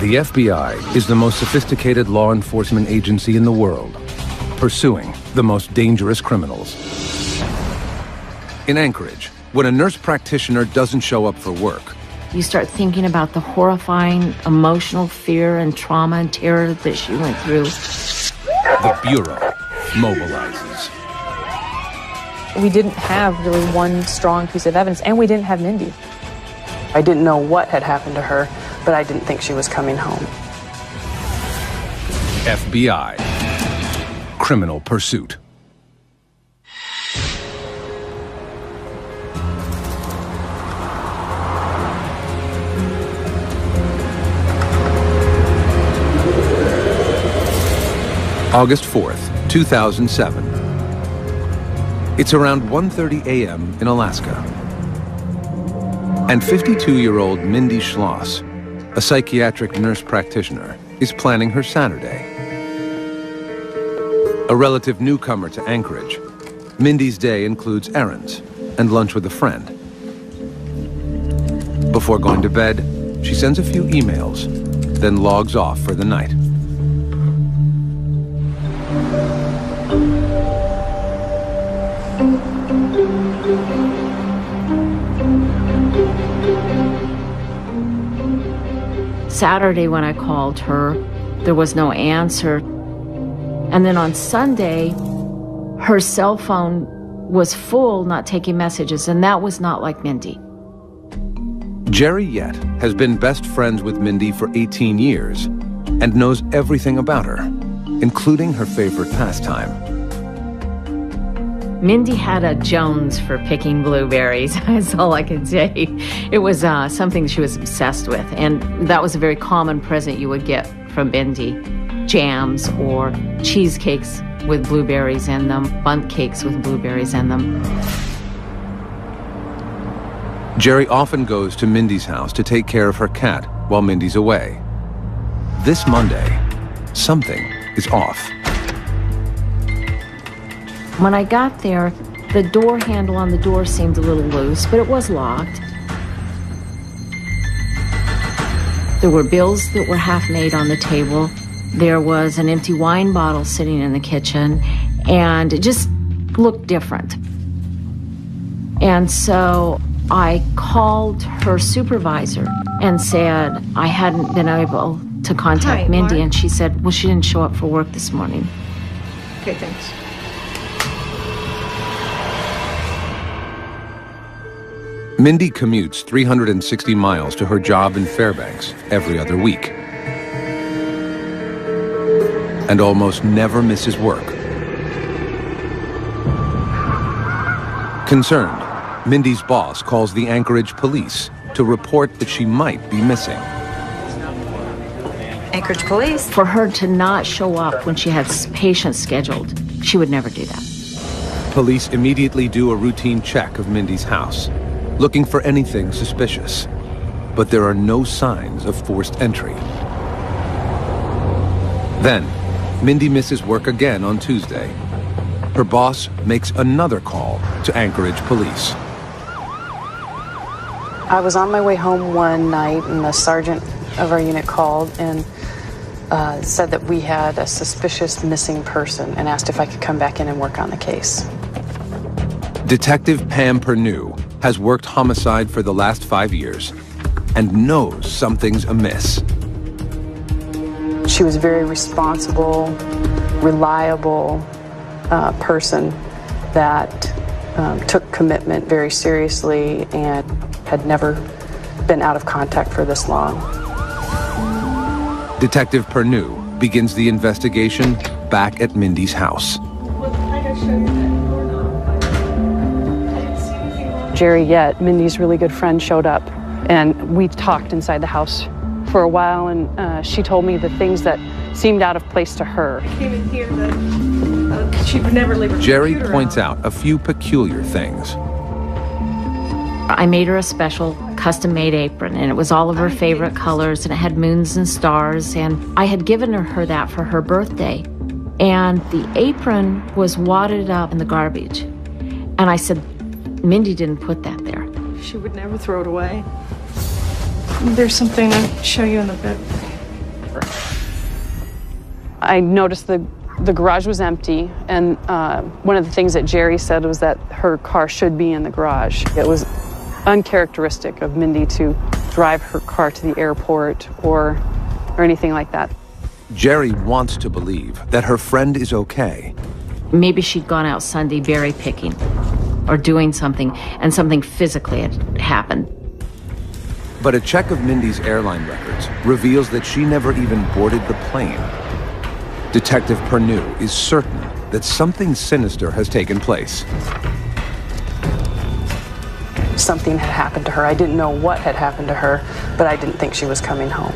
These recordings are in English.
The FBI is the most sophisticated law enforcement agency in the world, pursuing the most dangerous criminals. In Anchorage, when a nurse practitioner doesn't show up for work, you start thinking about the horrifying emotional fear and trauma and terror that she went through. The Bureau mobilizes. We didn't have really one strong piece of evidence, and we didn't have Mindy. I didn't know what had happened to her, but I didn't think she was coming home. FBI. Criminal Pursuit. August 4th, 2007. It's around 1:30 a.m. in Alaska. And 52-year-old Mindy Schloss, a psychiatric nurse practitioner, is planning her Saturday. A relative newcomer to Anchorage, Mindy's day includes errands and lunch with a friend. Before going to bed, she sends a few emails, then logs off for the night. Saturday when I called her, there was no answer. And then on Sunday, her cell phone was full, not taking messages, and that was not like Mindy. Jerry Yett has been best friends with Mindy for 18 years and knows everything about her, including her favorite pastime. Mindy had a Jones for picking blueberries. That's all I can say. It was something she was obsessed with, and that was a very common present you would get from Mindy. Jams or cheesecakes with blueberries in them, bundt cakes with blueberries in them. Jerry often goes to Mindy's house to take care of her cat while Mindy's away. This Monday, something is off. When I got there, the door handle on the door seemed a little loose, but it was locked. There were bills that were half made on the table. There was an empty wine bottle sitting in the kitchen, and it just looked different. And so I called her supervisor and said I hadn't been able to contact Mindy, and she said, well, she didn't show up for work this morning. Okay, thanks. Mindy commutes 360 miles to her job in Fairbanks every other week and almost never misses work. Concerned, Mindy's boss calls the Anchorage police to report that she might be missing. Anchorage police? For her to not show up when she had patients scheduled, she would never do that. Police immediately do a routine check of Mindy's house, looking for anything suspicious, but there are no signs of forced entry. Then, Mindy misses work again on Tuesday. Her boss makes another call to Anchorage police. I was on my way home one night, and the sergeant of our unit called and said that we had a suspicious missing person and asked if I could come back in and work on the case. Detective Pam Pernew has worked homicide for the last 5 years and knows something's amiss. She was a very responsible, reliable person that took commitment very seriously and had never been out of contact for this long. Detective Pernew begins the investigation back at Mindy's house. Jerry Yett, Mindy's really good friend, showed up, and we talked inside the house for a while, and she told me the things that seemed out of place to her. I came in here that she would never leave her Jerry computer points out. out a few peculiar things. I made her a special custom-made apron, and it was all of her favorite colors, and it had moons and stars, and I had given her that for her birthday. And the apron was wadded up in the garbage. And I said, Mindy didn't put that there. She would never throw it away. There's something I'll show you in the bed. her. I noticed the garage was empty, and one of the things that Jerry said was that her car should be in the garage. It was uncharacteristic of Mindy to drive her car to the airport or anything like that. Jerry wants to believe that her friend is okay. Maybe she'd gone out Sunday berry picking or doing something, and something physically had happened. But a check of Mindy's airline records reveals that she never even boarded the plane. Detective Pernew is certain that something sinister has taken place. Something had happened to her. I didn't know what had happened to her, but I didn't think she was coming home.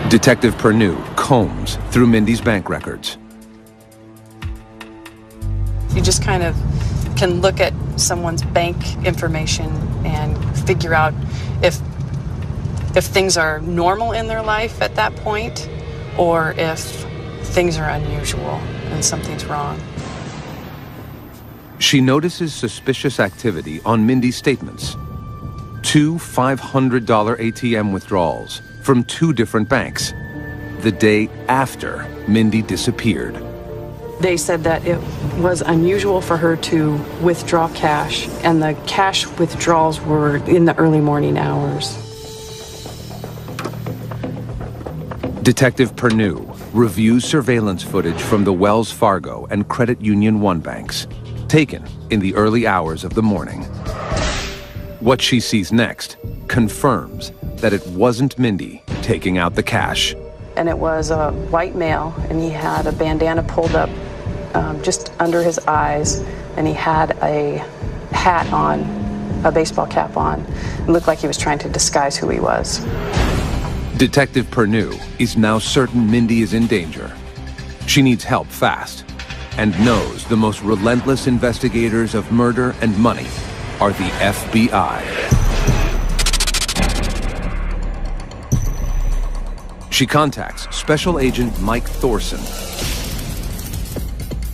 Detective Pernew combs through Mindy's bank records. You just kind of can look at someone's bank information and figure out if things are normal in their life at that point, or if things are unusual and something's wrong. She notices suspicious activity on Mindy's statements. 2 $500 ATM withdrawals from 2 different banks, the day after Mindy disappeared. They said that it was unusual for her to withdraw cash, and the cash withdrawals were in the early morning hours. Detective Pernew reviews surveillance footage from the Wells Fargo and Credit Union One banks, taken in the early hours of the morning. What she sees next confirms that it wasn't Mindy taking out the cash. And it was a white male, and he had a bandana pulled up just under his eyes, and he had a hat on, a baseball cap on. It looked like he was trying to disguise who he was. Detective Pernew is now certain Mindy is in danger. She needs help fast, and knows the most relentless investigators of murder and money are the FBI. She contacts Special Agent Mike Thorson.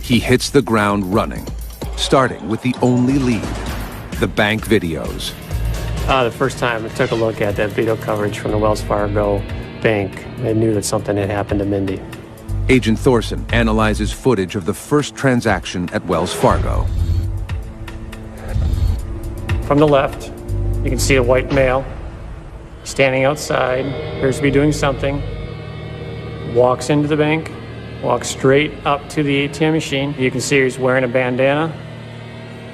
He hits the ground running, starting with the only lead, the bank videos. The first time I took a look at that video coverage from the Wells Fargo bank, I knew that something had happened to Mindy. Agent Thorson analyzes footage of the first transaction at Wells Fargo. From the left, you can see a white male standing outside, appears to be doing something, walks into the bank, walks straight up to the ATM machine. You can see he's wearing a bandana,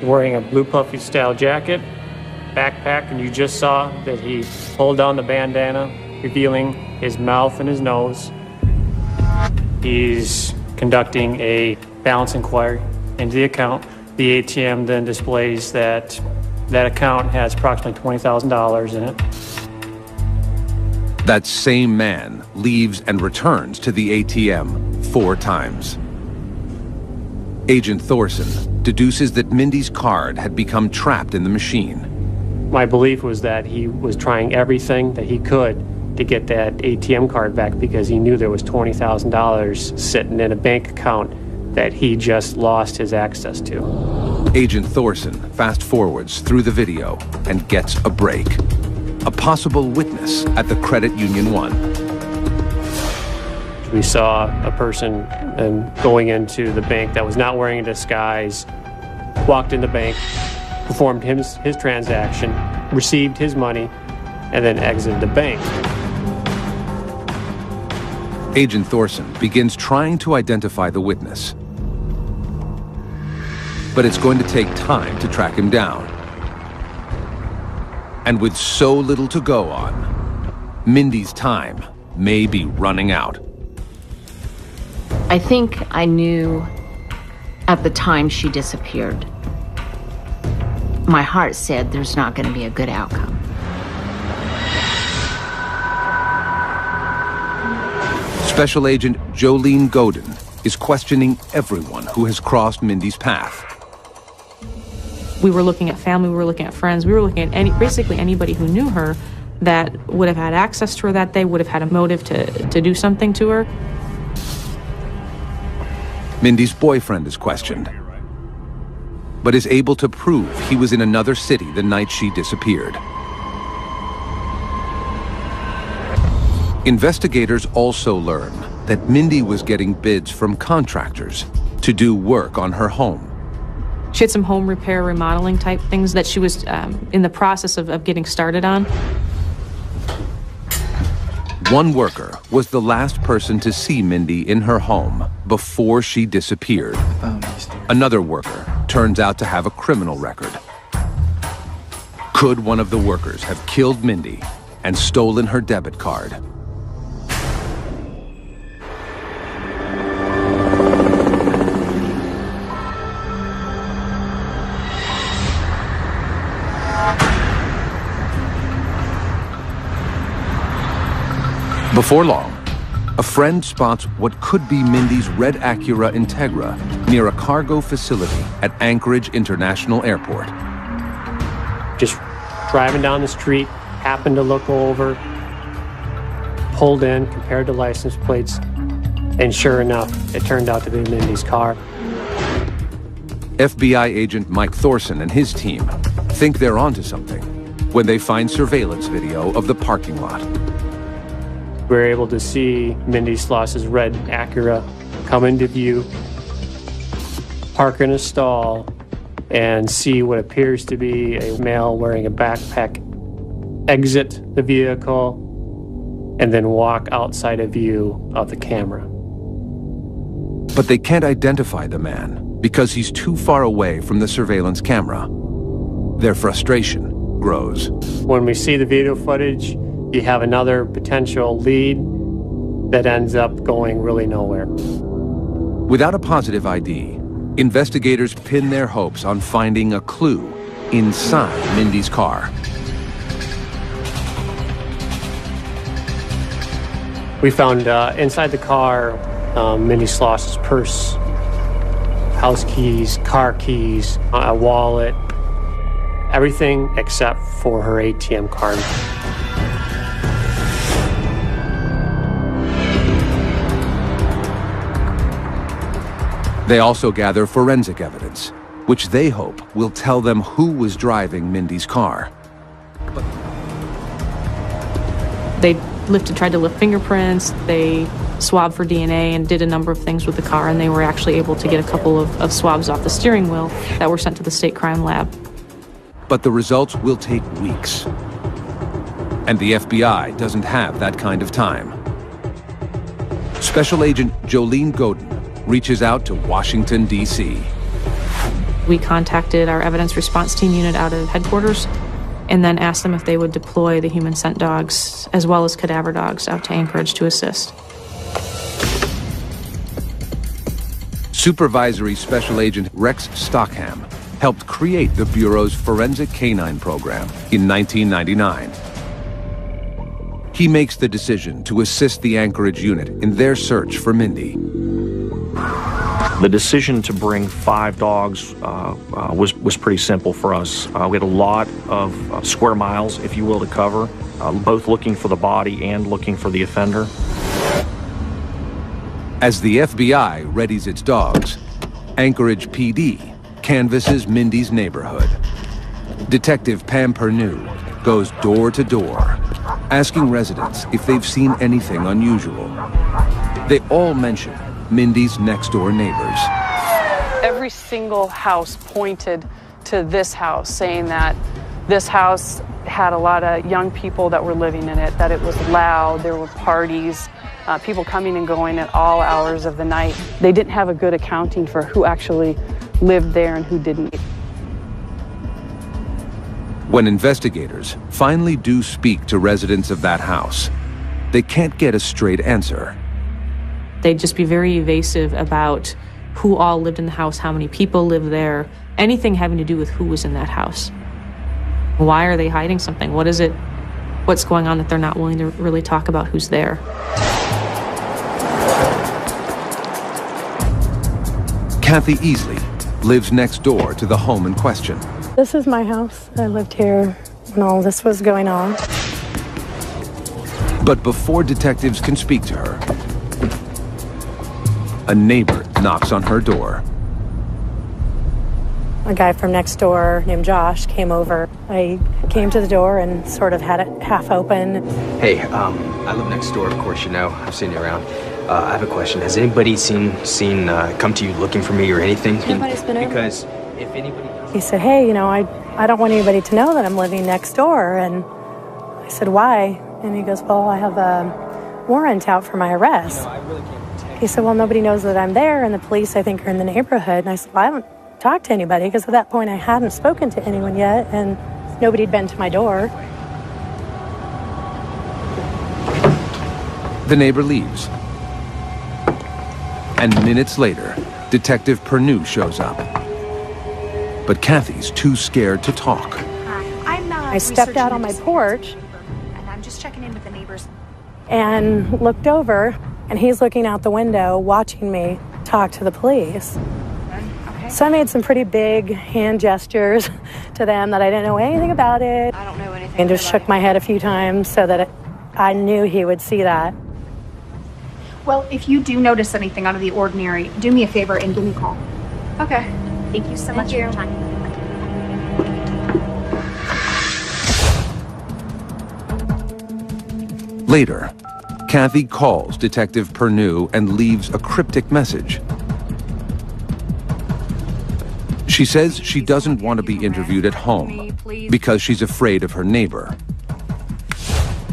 wearing a blue puffy style jacket, backpack, and you just saw that he pulled down the bandana, revealing his mouth and his nose. He's conducting a balance inquiry into the account. The ATM then displays that that account has approximately $20,000 in it. That same man leaves and returns to the ATM 4 times. Agent Thorson deduces that Mindy's card had become trapped in the machine. My belief was that he was trying everything that he could to get that ATM card back because he knew there was $20,000 sitting in a bank account that he just lost his access to. Agent Thorson fast forwards through the video and gets a break. A possible witness at the Credit Union One. We saw a person going into the bank that was not wearing a disguise, walked in the bank, performed his transaction, received his money, and then exited the bank. Agent Thorson begins trying to identify the witness. But it's going to take time to track him down. And with so little to go on, Mindy's time may be running out. I think I knew at the time she disappeared. My heart said there's not going to be a good outcome. Special Agent Jolene Godin is questioning everyone who has crossed Mindy's path. We were looking at family, we were looking at friends, we were looking at basically anybody who knew her that would have had access to her that day, would have had a motive to do something to her. Mindy's boyfriend is questioned. but is able to prove he was in another city the night she disappeared. Investigators also learn that Mindy was getting bids from contractors to do work on her home. She had some home repair, remodeling type things that she was in the process of getting started on. One worker was the last person to see Mindy in her home before she disappeared. Another worker turns out to have a criminal record. Could one of the workers have killed Mindy and stolen her debit card? Before long, a friend spots what could be Mindy's red Acura Integra near a cargo facility at Anchorage International Airport. Just driving down the street, happened to look over, pulled in, compared the license plates, and sure enough, it turned out to be Mindy's car. FBI agent Mike Thorson and his team think they're onto something when they find surveillance video of the parking lot. We were able to see Mindy Schloss's red Acura come into view, park in a stall, and see what appears to be a male wearing a backpack exit the vehicle and then walk outside of view of the camera. But they can't identify the man because he's too far away from the surveillance camera. Their frustration grows. When we see the video footage, you have another potential lead that ends up going really nowhere. Without a positive ID, investigators pin their hopes on finding a clue inside Mindy's car. We found inside the car Mindy Schloss's purse, house keys, car keys, a wallet, everything except for her ATM card. They also gather forensic evidence, which they hope will tell them who was driving Mindy's car. They tried to lift fingerprints, they swabbed for DNA and did a number of things with the car, and they were actually able to get a couple of swabs off the steering wheel that were sent to the state crime lab. But the results will take weeks. And the FBI doesn't have that kind of time. Special Agent Jolene Godin reaches out to Washington, D.C. We contacted our evidence response team unit out of headquarters and then asked them if they would deploy the human scent dogs as well as cadaver dogs out to Anchorage to assist. Supervisory Special Agent Rex Stockham helped create the Bureau's Forensic Canine Program in 1999. He makes the decision to assist the Anchorage unit in their search for Mindy. The decision to bring 5 dogs was pretty simple for us. We had a lot of square miles, if you will, to cover, both looking for the body and looking for the offender. As the FBI readies its dogs, Anchorage PD canvasses Mindy's neighborhood. Detective Pam Pernew goes door to door, asking residents if they've seen anything unusual. They all mention Mindy's next-door neighbors. Every single house pointed to this house, saying that this house had a lot of young people that were living in it, that it was loud, there were parties, people coming and going at all hours of the night. They didn't have a good accounting for who actually lived there and who didn't. When investigators finally do speak to residents of that house, they can't get a straight answer. They'd just be very evasive about who all lived in the house, how many people lived there, anything having to do with who was in that house. Why are they hiding something? What is it? What's going on that they're not willing to really talk about who's there? Kathy Easley lives next door to the home in question. This is my house. I lived here when all this was going on. But before detectives can speak to her, a neighbor knocks on her door. A guy from next door named Josh came over. I came to the door and sort of had it half open. Hey, I live next door, of course you know. I've seen you around. I have a question. Has anybody seen come to you looking for me or anything? Nobody's been over. Because if anybody... He said, hey, you know, I don't want anybody to know that I'm living next door. And I said, why? And he goes, well, I have a warrant out for my arrest. He said, well, nobody knows that I'm there, and the police, I think, are in the neighborhood. And I said, well, I haven't talked to anybody, because at that point I hadn't spoken to anyone yet, and nobody had been to my door. The neighbor leaves. And minutes later, Detective Pernew shows up. But Kathy's too scared to talk. I stepped out on my porch, and I'm just checking in with the neighbors, and looked over, and he's looking out the window watching me talk to the police. Okay. So I made some pretty big hand gestures to them that I didn't know anything about it. I don't know anything. And just shook my head a few times so that I knew he would see that. Well, if you do notice anything out of the ordinary, do me a favor and give me a call. Okay. Thank you so much for your time. Later, Kathy calls Detective Pernew and leaves a cryptic message. She says she doesn't want to be interviewed at home because she's afraid of her neighbor.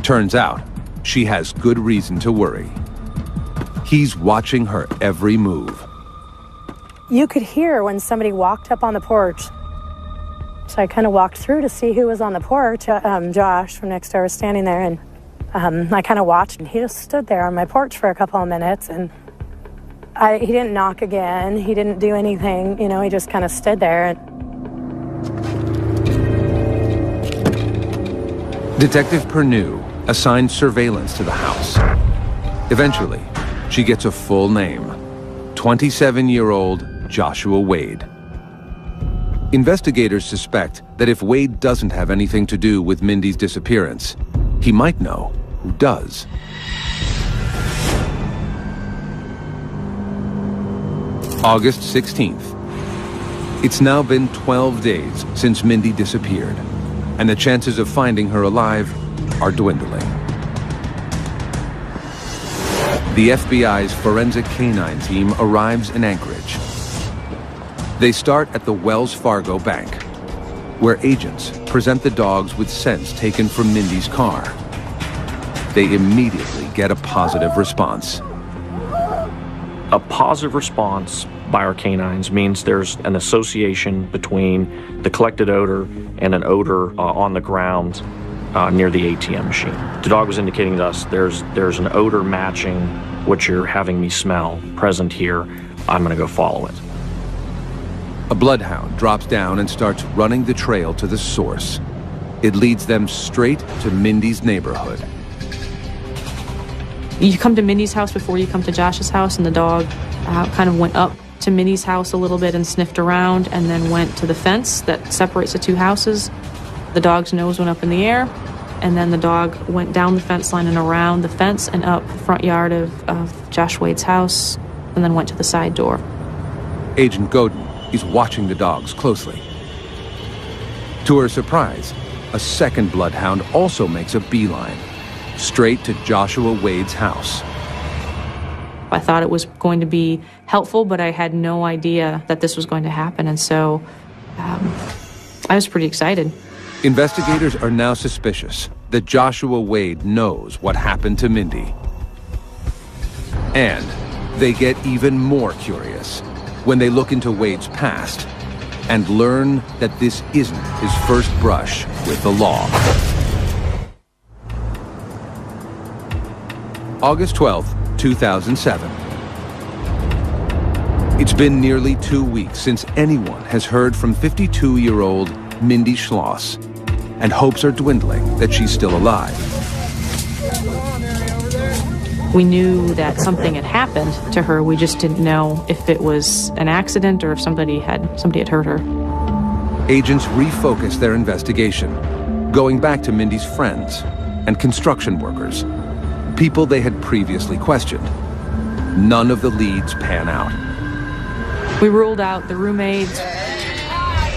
Turns out, she has good reason to worry. He's watching her every move. You could hear when somebody walked up on the porch. So I kind of walked through to see who was on the porch. Josh from next door was standing there, and I kind of watched, and he just stood there on my porch for a couple of minutes, and he didn't knock again. He didn't do anything, you know, he just kind of stood there. Detective Pernew assigned surveillance to the house. Eventually, she gets a full name: 27-year-old Joshua Wade. Investigators suspect that if Wade doesn't have anything to do with Mindy's disappearance, he might know who does. August 16th. It's now been 12 days since Mindy disappeared, and the chances of finding her alive are dwindling. The FBI's forensic canine team arrives in Anchorage. They start at the Wells Fargo Bank, where agents present the dogs with scents taken from Mindy's car. They immediately get a positive response. A positive response by our canines means there's an association between the collected odor and an odor on the ground near the ATM machine. The dog was indicating to us there's an odor matching what you're having me smell present here. I'm going to go follow it. A bloodhound drops down and starts running the trail to the source. It leads them straight to Mindy's neighborhood. You come to Mindy's house before you come to Josh's house, and the dog kind of went up to Mindy's house a little bit and sniffed around, and then went to the fence that separates the two houses. The dog's nose went up in the air, and then the dog went down the fence line and around the fence and up the front yard of Josh Wade's house, and then went to the side door. Agent Godin is watching the dogs closely. To her surprise, a second bloodhound also makes a beeline, straight to Joshua Wade's house. I thought it was going to be helpful, but I had no idea that this was going to happen, and so I was pretty excited. Investigators are now suspicious that Joshua Wade knows what happened to Mindy. And they get even more curious when they look into Wade's past and learn that this isn't his first brush with the law. August 12th, 2007. It's been nearly 2 weeks since anyone has heard from 52-year-old Mindy Schloss, and hopes are dwindling that she's still alive. We knew that something had happened to her. We just didn't know if it was an accident or if somebody had hurt her. Agents refocus their investigation, going back to Mindy's friends and construction workers, people they had previously questioned. None of the leads pan out. We ruled out the roommates.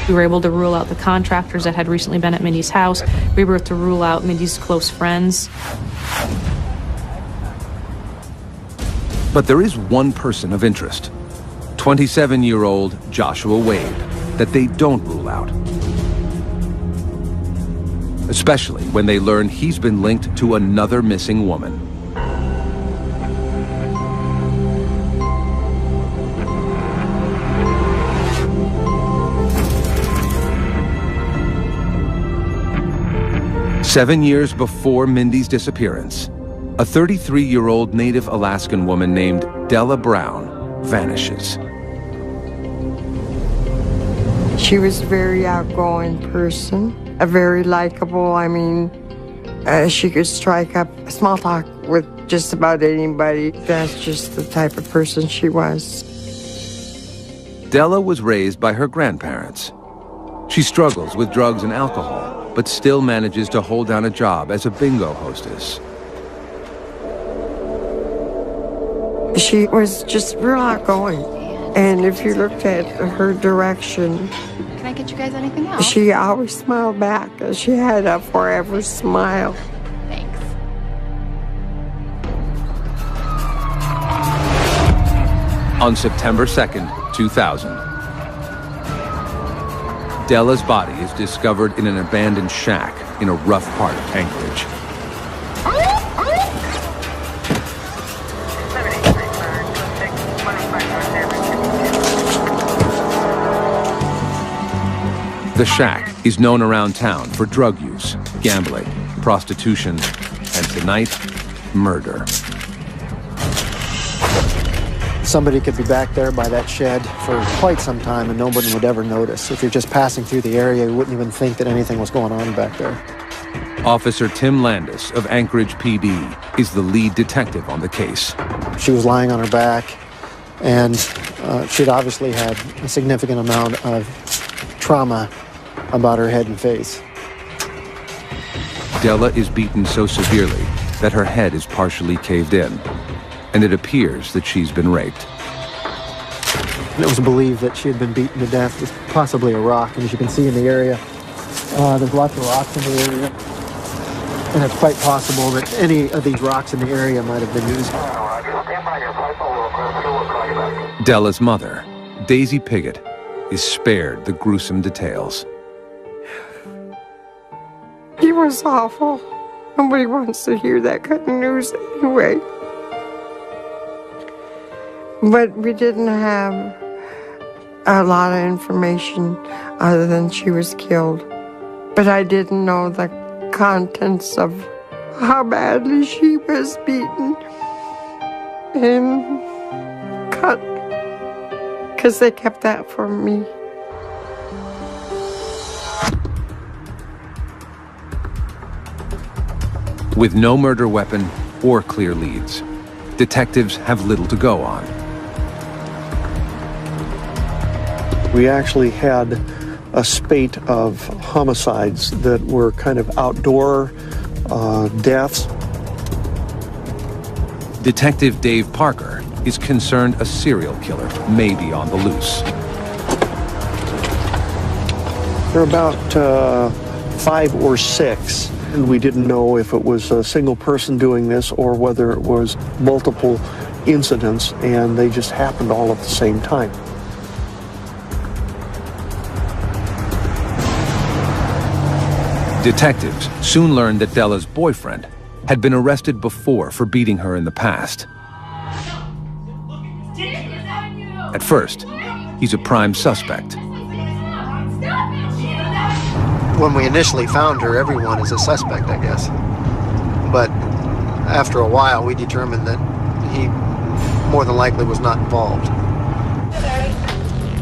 We were able to rule out the contractors that had recently been at Mindy's house. We were able to rule out Mindy's close friends. But there is one person of interest, 27-year-old Joshua Wade, that they don't rule out. Especially when they learn he's been linked to another missing woman. Seven years before Mindy's disappearance, a 33-year-old Native Alaskan woman named Della Brown vanishes. She was a very outgoing person, a very likable. I mean, she could strike up small talk with just about anybody. That's just the type of person she was. Della was raised by her grandparents. She struggles with drugs and alcohol, but still manages to hold down a job as a bingo hostess. She was just real outgoing. And if you looked at her direction, Can I get you guys anything else? she always smiled back. She had a forever smile. Thanks. On September 2nd, 2000, Della's body is discovered in an abandoned shack in a rough part of Anchorage. The shack is known around town for drug use, gambling, prostitution, and tonight, murder. Somebody could be back there by that shed for quite some time and nobody would ever notice. If you're just passing through the area, you wouldn't even think that anything was going on back there. Officer Tim Landis of Anchorage PD is the lead detective on the case. She was lying on her back, and she'd obviously had a significant amount of trauma about her head and face. Della is beaten so severely that her head is partially caved in, and it appears that she's been raped. And it was believed that she had been beaten to death with possibly a rock, and as you can see in the area, there's lots of rocks in the area, and it's quite possible that any of these rocks in the area might have been used. Della's mother, Daisy Piggott, is spared the gruesome details. He was awful. Nobody wants to hear that kind of news anyway. But we didn't have a lot of information other than she was killed. But I didn't know the contents of how badly she was beaten and cut, because they kept that from me. With no murder weapon or clear leads, detectives have little to go on. We actually had a spate of homicides that were kind of outdoor deaths. Detective Dave Parker is concerned a serial killer may be on the loose. There were about 5 or 6, and we didn't know if it was a single person doing this or whether it was multiple incidents, and they just happened all at the same time. Detectives soon learned that Della's boyfriend had been arrested before for beating her in the past. At first, he's a prime suspect. When we initially found her, everyone is a suspect, I guess. But after a while, we determined that he more than likely was not involved.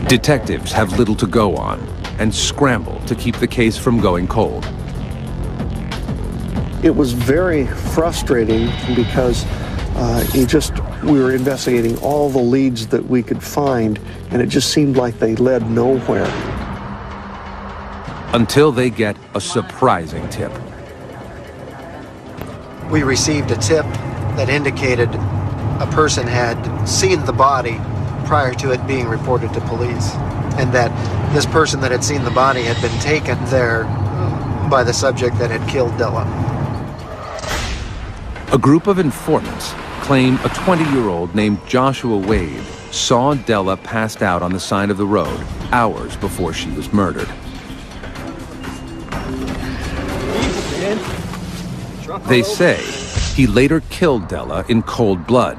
Detectives have little to go on and scramble to keep the case from going cold. It was very frustrating because we were investigating all the leads that we could find, and it just seemed like they led nowhere. Until they get a surprising tip. We received a tip that indicated a person had seen the body prior to it being reported to police. and that this person that had seen the body had been taken there by the subject that had killed Della. A group of informants claim a 20-year-old named Joshua Wade saw Della passed out on the side of the road hours before she was murdered. They say he later killed Della in cold blood,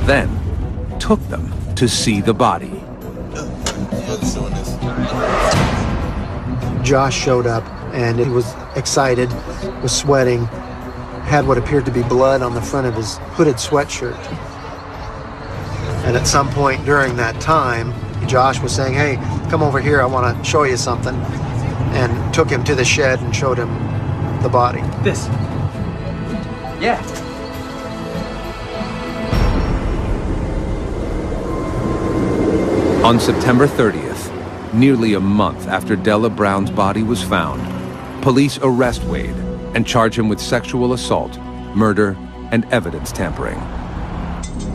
then took them to see the body. Josh showed up and he was excited, was sweating, had what appeared to be blood on the front of his hooded sweatshirt. And at some point during that time, Josh was saying, "Hey, come over here, I want to show you something," and took him to the shed and showed him the body. This. Yeah. On September 30th, nearly a month after Della Brown's body was found, police arrest Wade and charge him with sexual assault, murder, and evidence tampering.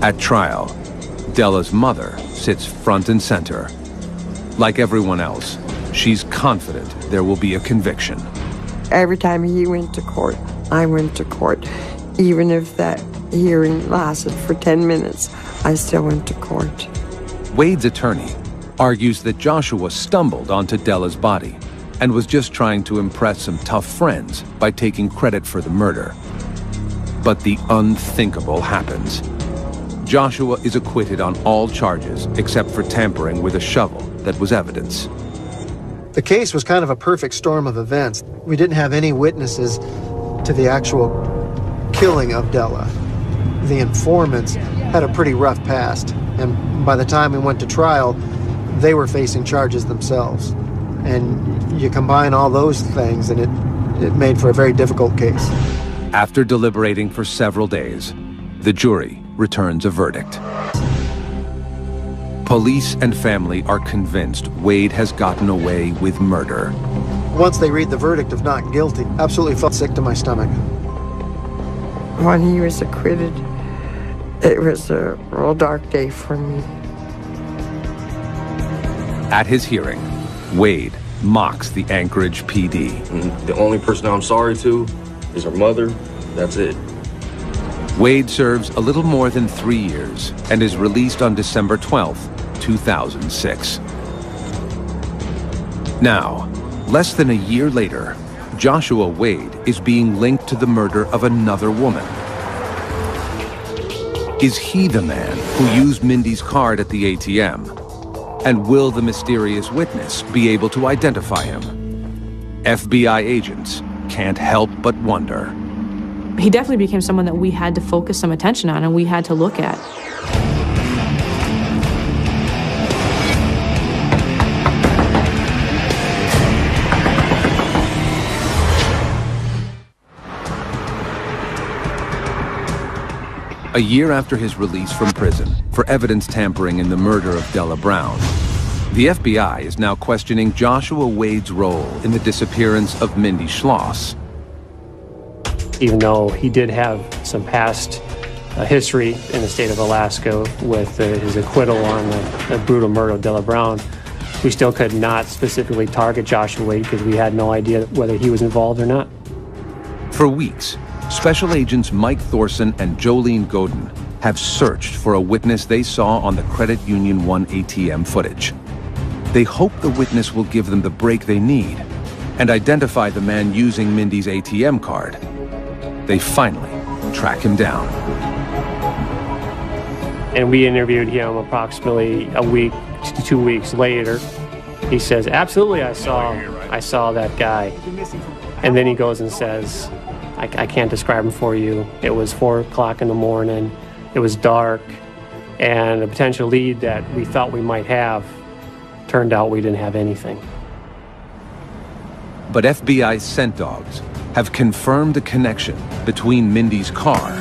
At trial, Della's mother sits front and center. Like everyone else, she's confident there will be a conviction. Every time he went to court, I went to court. Even if that hearing lasted for 10 minutes, I still went to court. Wade's attorney argues that Joshua stumbled onto Della's body and was just trying to impress some tough friends by taking credit for the murder. But the unthinkable happens. Joshua is acquitted on all charges except for tampering with a shovel that was evidence. The case was kind of a perfect storm of events. We didn't have any witnesses to the actual killing of Della. The informants had a pretty rough past, and by the time we went to trial, they were facing charges themselves. And you combine all those things, and it made for a very difficult case. After deliberating for several days, the jury returns a verdict. Police and family are convinced Wade has gotten away with murder. Once they read the verdict of not guilty, absolutely felt sick to my stomach. When he was acquitted, it was a real dark day for me. At his hearing, Wade mocks the Anchorage PD. The only person I'm sorry to is her mother. That's it. Wade serves a little more than 3 years and is released on December 12th, 2006. Now, less than a year later, Joshua Wade is being linked to the murder of another woman. Is he the man who used Mindy's card at the ATM? And will the mysterious witness be able to identify him? FBI agents can't help but wonder. He definitely became someone that we had to focus some attention on and we had to look at. A year after his release from prison for evidence tampering in the murder of Della Brown, the FBI is now questioning Joshua Wade's role in the disappearance of Mindy Schloss. Even though he did have some past history in the state of Alaska with his acquittal on the brutal murder of Della Brown, we still could not specifically target Joshua Wade because we had no idea whether he was involved or not. For weeks, Special Agents Mike Thorson and Jolene Godin have searched for a witness they saw on the Credit Union 1 ATM footage. They hope the witness will give them the break they need and identify the man using Mindy's ATM card. They finally track him down. And we interviewed him approximately a week to 2 weeks later. He says, absolutely, I saw that guy. And then he goes and says, I can't describe him for you. It was 4 o'clock in the morning. It was dark. And the potential lead that we thought we might have, turned out we didn't have anything. But FBI scent dogs have confirmed a connection between Mindy's car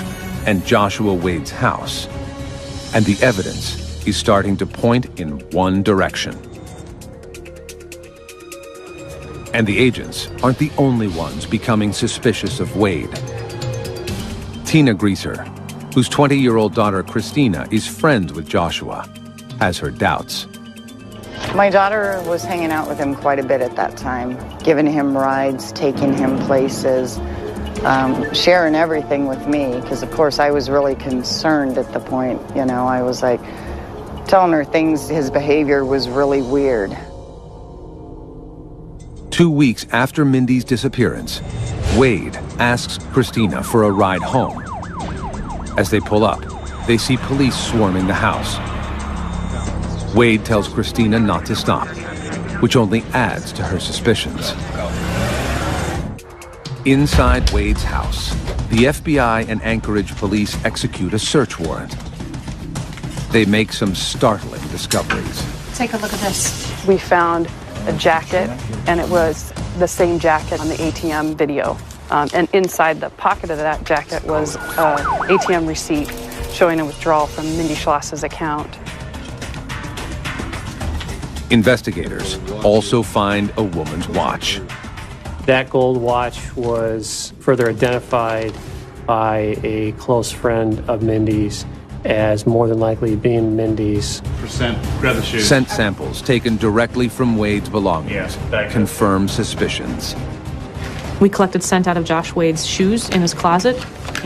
and Joshua Wade's house. And the evidence is starting to point in one direction. And the agents aren't the only ones becoming suspicious of Wade. Tina Greaser, whose 20-year-old daughter Christina is friends with Joshua, has her doubts. My daughter was hanging out with him quite a bit at that time, giving him rides, taking him places, sharing everything with me, because of course I was really concerned at the point, you know, I was like telling her things, his behavior was really weird. 2 weeks after Mindy's disappearance, Wade asks Christina for a ride home. As they pull up, they see police swarming the house. Wade tells Christina not to stop, which only adds to her suspicions. Inside Wade's house, the FBI and Anchorage police execute a search warrant. They make some startling discoveries. Take a look at this. We found a jacket, and it was the same jacket on the ATM video. And inside the pocket of that jacket was an ATM receipt showing a withdrawal from Mindy Schloss's account. Investigators also find a woman's watch. That gold watch was further identified by a close friend of Mindy's as more than likely being Mindy's. Grab the shoes. Scent samples taken directly from Wade's belongings confirm suspicions. We collected scent out of Josh Wade's shoes in his closet,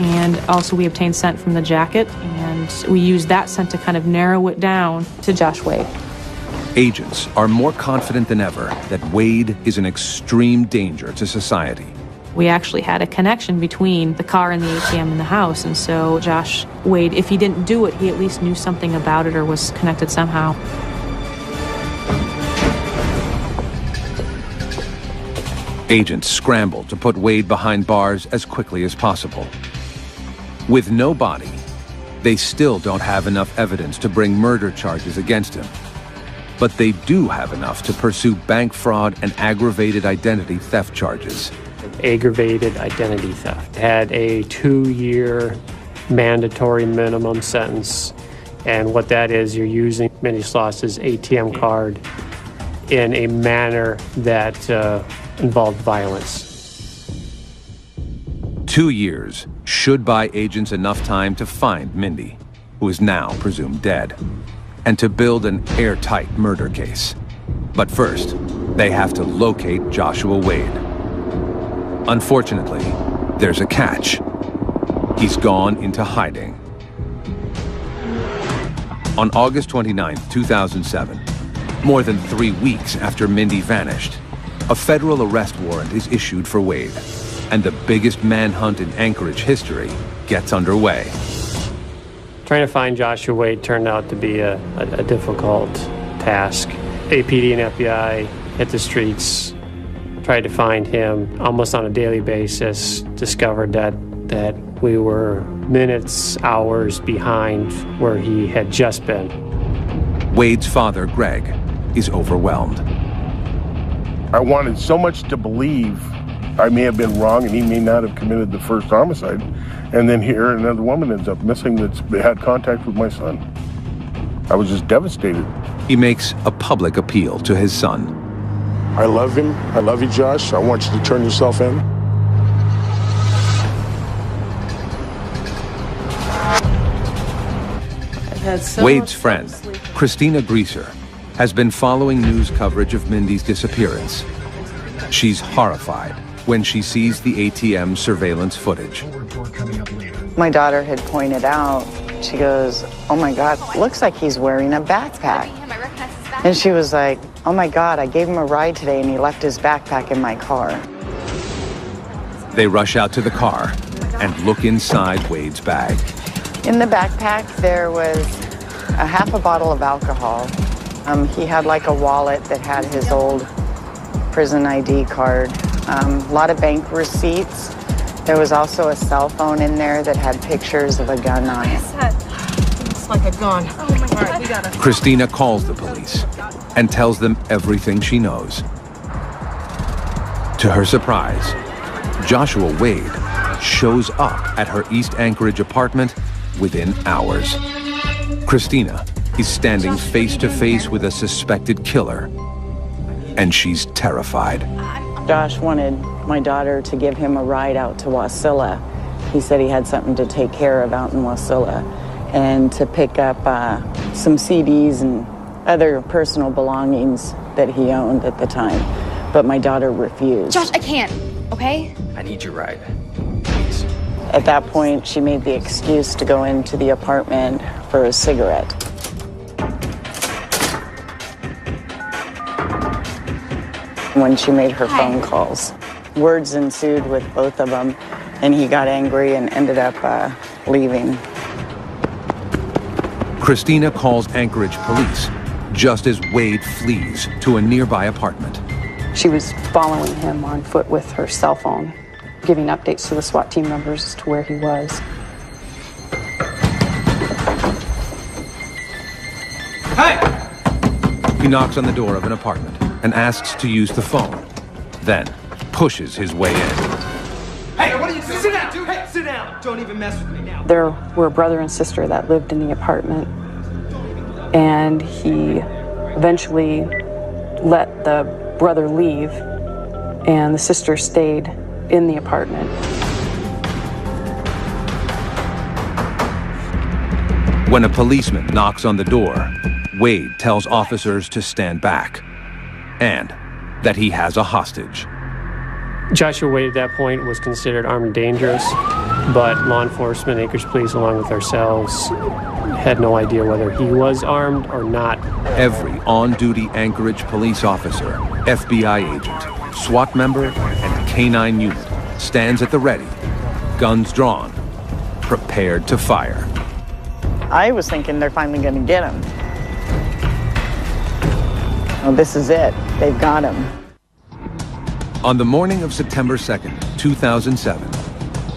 and also we obtained scent from the jacket, and we used that scent to kind of narrow it down to Josh Wade. Agents are more confident than ever that Wade is an extreme danger to society. We actually had a connection between the car and the ATM in the house, and so Josh Wade, if he didn't do it, he at least knew something about it or was connected somehow. Agents scramble to put Wade behind bars as quickly as possible. With no body, they still don't have enough evidence to bring murder charges against him. But they do have enough to pursue bank fraud and aggravated identity theft charges. Aggravated identity theft had a 2-year mandatory minimum sentence. And what that is, you're using Mindy Schloss's ATM card in a manner that involved violence. 2 years should buy agents enough time to find Mindy, who is now presumed dead, and to build an airtight murder case. But first, they have to locate Joshua Wade. Unfortunately, there's a catch. He's gone into hiding. On August 29, 2007, more than 3 weeks after Mindy vanished, a federal arrest warrant is issued for Wade, and the biggest manhunt in Anchorage history gets underway. Trying to find Joshua Wade turned out to be a difficult task. APD and FBI hit the streets, tried to find him almost on a daily basis, discovered that we were minutes, hours behind where he had just been. Wade's father, Greg, is overwhelmed. I wanted so much to believe I may have been wrong and he may not have committed the first homicide. And then here another woman ends up missing that's had contact with my son. I was just devastated. He makes a public appeal to his son. I love him. I love you, Josh. I want you to turn yourself in. Wade's friend, Christina Greaser, has been following news coverage of Mindy's disappearance. She's horrified when she sees the ATM surveillance footage. My daughter had pointed out, she goes, "Oh my God, looks like he's wearing a backpack." And she was like, "Oh my God, I gave him a ride today and he left his backpack in my car." They rush out to the car and look inside Wade's bag. In the backpack, there was a half a bottle of alcohol. He had like a wallet that had his old prison ID card. A lot of bank receipts. There was also a cell phone in there that had pictures of a gun on it. Looks like a gun. Oh my God. All right, we gotta... Christina calls the police and tells them everything she knows. To her surprise, Joshua Wade shows up at her East Anchorage apartment within hours. Christina is standing face to face with a suspected killer, and she's terrified. Josh wanted my daughter to give him a ride out to Wasilla. He said he had something to take care of out in Wasilla. and to pick up some CDs and other personal belongings that he owned at the time. But my daughter refused. Josh, I can't, okay? I need your ride, please. At that point, she made the excuse to go into the apartment for a cigarette. When she made her phone calls, words ensued with both of them, and he got angry and ended up leaving. Christina calls Anchorage police just as Wade flees to a nearby apartment. She was following him on foot with her cell phone, giving updates to the SWAT team members as to where he was. Hey! He knocks on the door of an apartment and asks to use the phone, then pushes his way in. Hey, what are you doing? Sit down, dude. Hey, sit down. Don't even mess with me now. There were a brother and sister that lived in the apartment, and he eventually let the brother leave, and the sister stayed in the apartment. When a policeman knocks on the door, Wade tells officers to stand back and that he has a hostage. Joshua Wade at that point was considered armed and dangerous, but law enforcement, Anchorage Police, along with ourselves, had no idea whether he was armed or not. Every on-duty Anchorage police officer, FBI agent, SWAT member, and K-9 unit stands at the ready, guns drawn, prepared to fire. I was thinking they're finally going to get him. Oh, this is it. They've got him. On the morning of September 2nd, 2007,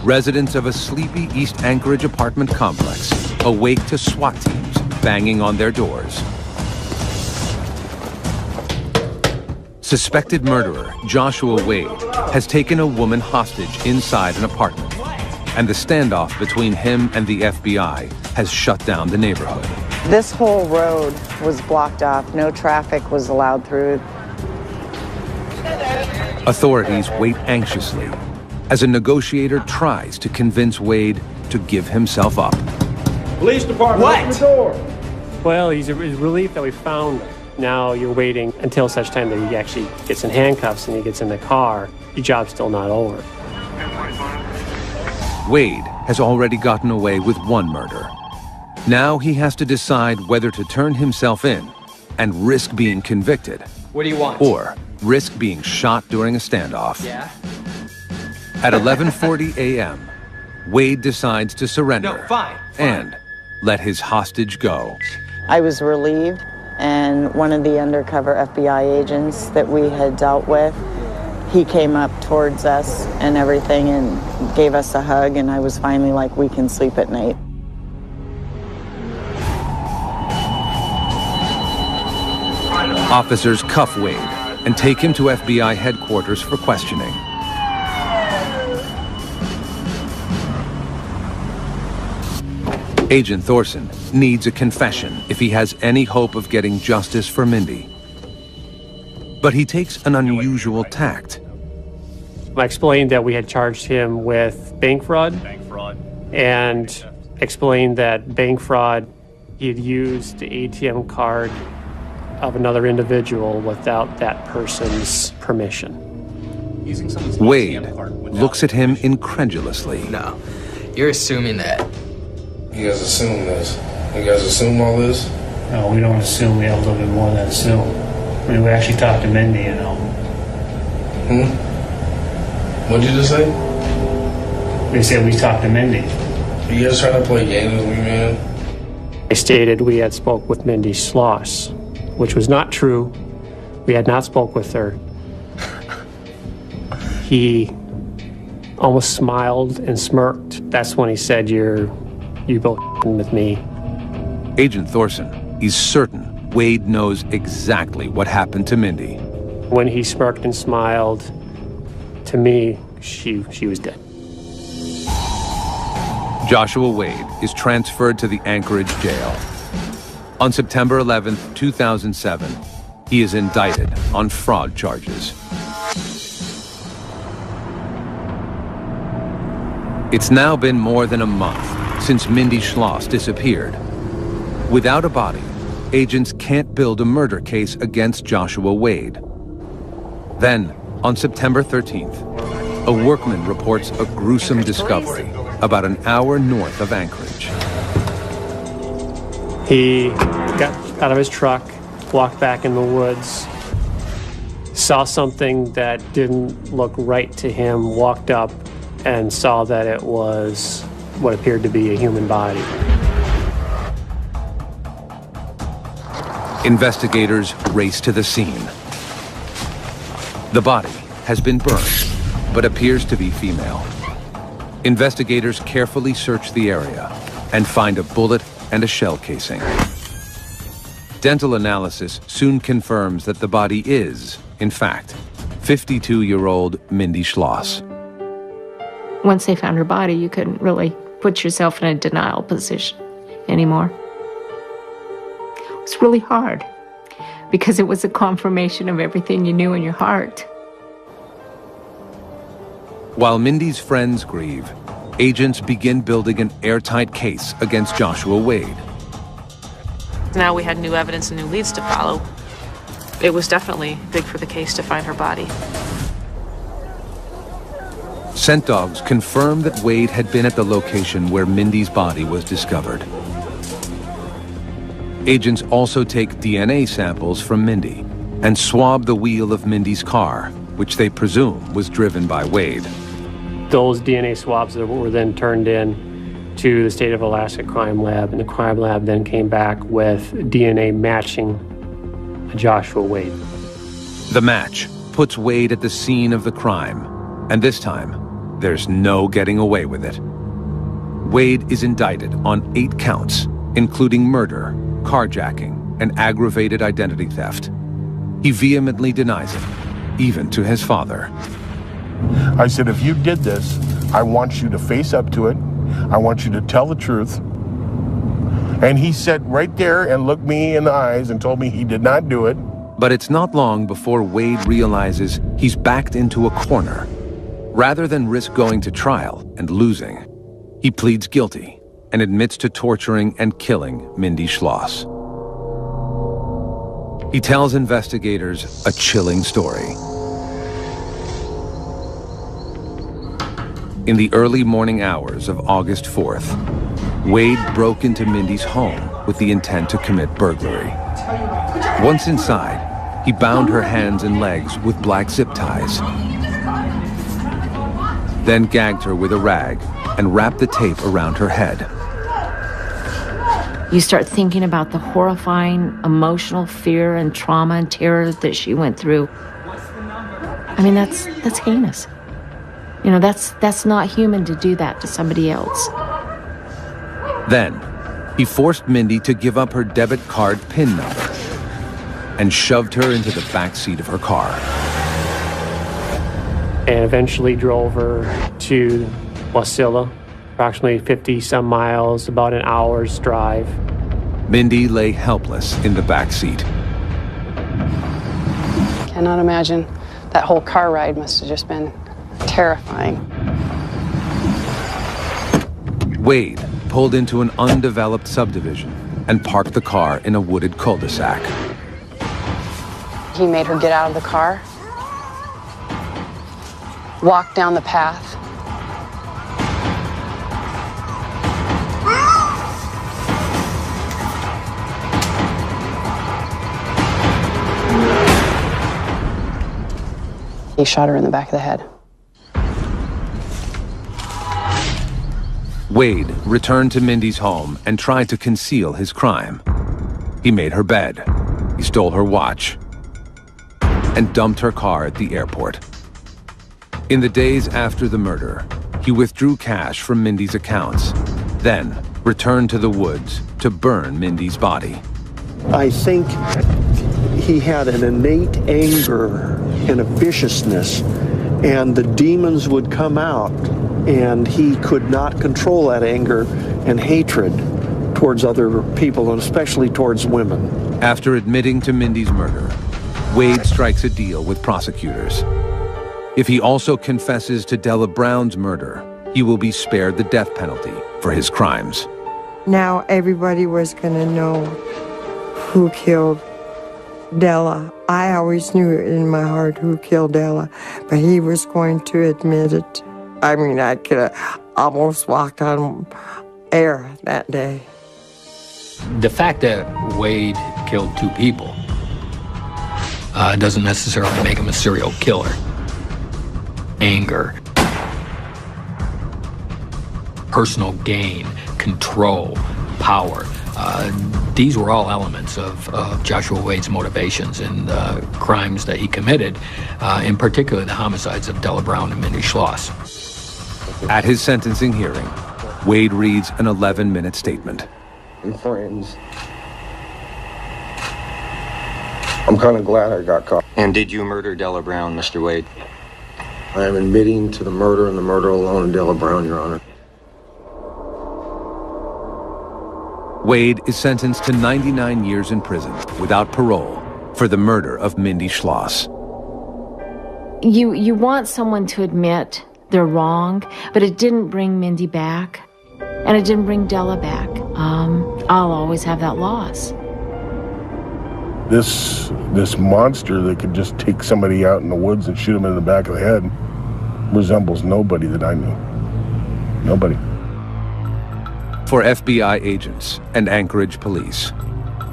residents of a sleepy East Anchorage apartment complex awake to SWAT teams banging on their doors. Suspected murderer Joshua Wade has taken a woman hostage inside an apartment, and the standoff between him and the FBI has shut down the neighborhood. This whole road was blocked off. No traffic was allowed through. Authorities wait anxiously as a negotiator tries to convince Wade to give himself up. Police department, open the door. Well, he's a relief that we found him. Now you're waiting until such time that he actually gets in handcuffs and he gets in the car. Your job's still not over. Wade has already gotten away with one murder. Now he has to decide whether to turn himself in and risk being convicted. What do you want? Or risk being shot during a standoff. Yeah? At 11:40 a.m., Wade decides to surrender. No, fine. And let his hostage go. I was relieved, and one of the undercover FBI agents that we had dealt with, he came up towards us and everything and gave us a hug, and I was finally like, we can sleep at night. Officers cuff Wade and take him to FBI headquarters for questioning. Agent Thorson needs a confession if he has any hope of getting justice for Mindy. But he takes an unusual tact. I explained that we had charged him with bank fraud, and explained that bank fraud, he had used the ATM card of another individual without that person's permission. Wade looks at him incredulously. No, you're assuming that. You guys assume this. You guys assume all this? No, we don't assume. We have a little bit more than assume. I mean, we actually talked to Mindy, you know. What'd you just say? We said we talked to Mindy. You guys trying to play games with me, man? I stated we had spoke with Mindy Sloss, which was not true. We had not spoke with her. He almost smiled and smirked. That's when he said, you both with me. Agent Thorson is certain Wade knows exactly what happened to Mindy. When he smirked and smiled, to me, she was dead. Joshua Wade is transferred to the Anchorage jail. On September 11, 2007, he is indicted on fraud charges. It's now been more than a month since Mindy Schloss disappeared. Without a body, agents can't build a murder case against Joshua Wade. Then, on September 13th, a workman reports a gruesome discovery about an hour north of Anchorage. He got out of his truck, walked back in the woods, saw something that didn't look right to him, walked up and saw that it was what appeared to be a human body. Investigators race to the scene. The body has been burned, but appears to be female. Investigators carefully search the area and find a bullet and a shell casing. Dental analysis soon confirms that the body is, in fact, 52-year-old Mindy Schloss. Once they found her body, you couldn't really put yourself in a denial position anymore. It was really hard because it was a confirmation of everything you knew in your heart. While Mindy's friends grieve, agents begin building an airtight case against Joshua Wade. Now we had new evidence and new leads to follow. It was definitely big for the case to find her body. Scent dogs confirmed that Wade had been at the location where Mindy's body was discovered. Agents also take DNA samples from Mindy and swab the wheel of Mindy's car, which they presume was driven by Wade. Those DNA swabs were then turned in to the State of Alaska Crime Lab, and the crime lab then came back with DNA matching Joshua Wade. The match puts Wade at the scene of the crime, and this time, there's no getting away with it. Wade is indicted on 8 counts, including murder, carjacking, and aggravated identity theft. He vehemently denies it, even to his father. I said, if you did this, I want you to face up to it. I want you to tell the truth. And he sat right there and looked me in the eyes and told me he did not do it. But it's not long before Wade realizes he's backed into a corner. Rather than risk going to trial and losing, he pleads guilty and admits to torturing and killing Mindy Schloss. He tells investigators a chilling story. In the early morning hours of August 4th, Wade broke into Mindy's home with the intent to commit burglary. Once inside, he bound her hands and legs with black zip ties, then gagged her with a rag and wrapped the tape around her head. You start thinking about the horrifying emotional fear and trauma and terror that she went through. I mean, that's heinous. You know, that's not human to do that to somebody else. Then, he forced Mindy to give up her debit card PIN number and shoved her into the back seat of her car. And eventually drove her to Wasilla, approximately 50-some miles, about an hour's drive. Mindy lay helpless in the back seat. Cannot imagine. That whole car ride must have just been terrifying. Wade pulled into an undeveloped subdivision and parked the car in a wooded cul-de-sac. He made her get out of the car, walk down the path. He shot her in the back of the head. Wade returned to Mindy's home and tried to conceal his crime. He made her bed, he stole her watch, and dumped her car at the airport. In the days after the murder, he withdrew cash from Mindy's accounts, then returned to the woods to burn Mindy's body. I think he had an innate anger and a viciousness, and the demons would come out, and he could not control that anger and hatred towards other people, and especially towards women. After admitting to Mindy's murder, Wade strikes a deal with prosecutors. If he also confesses to Della Brown's murder, he will be spared the death penalty for his crimes. Now everybody was going to know who killed Della. I always knew in my heart who killed Della, but he was going to admit it. I mean, I could have almost walked on air that day. The fact that Wade killed 2 people doesn't necessarily make him a serial killer. Anger, personal gain, control, power. These were all elements of Joshua Wade's motivations and crimes that he committed, in particular the homicides of Della Brown and Mindy Schloss. At his sentencing hearing, Wade reads an 11-minute statement. And friends. I'm kind of glad I got caught. And did you murder Della Brown, Mr. Wade? I am admitting to the murder and the murder alone of Della Brown, Your Honor. Wade is sentenced to 99 years in prison without parole for the murder of Mindy Schloss. You want someone to admit they're wrong, but it didn't bring Mindy back, and it didn't bring Della back. I'll always have that loss. This monster that could just take somebody out in the woods and shoot him in the back of the head resembles nobody that I knew. Nobody. For FBI agents and Anchorage police,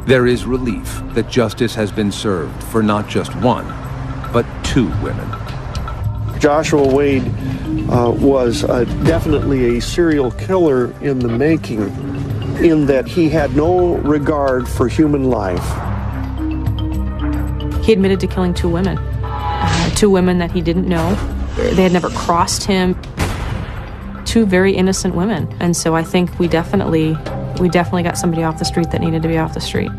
there is relief that justice has been served for not just 1, but 2 women. Joshua Wade was definitely a serial killer in the making, in that he had no regard for human life. He admitted to killing 2 women. 2 women that he didn't know. They had never crossed him. 2 very innocent women. And so I think we definitely got somebody off the street that needed to be off the street.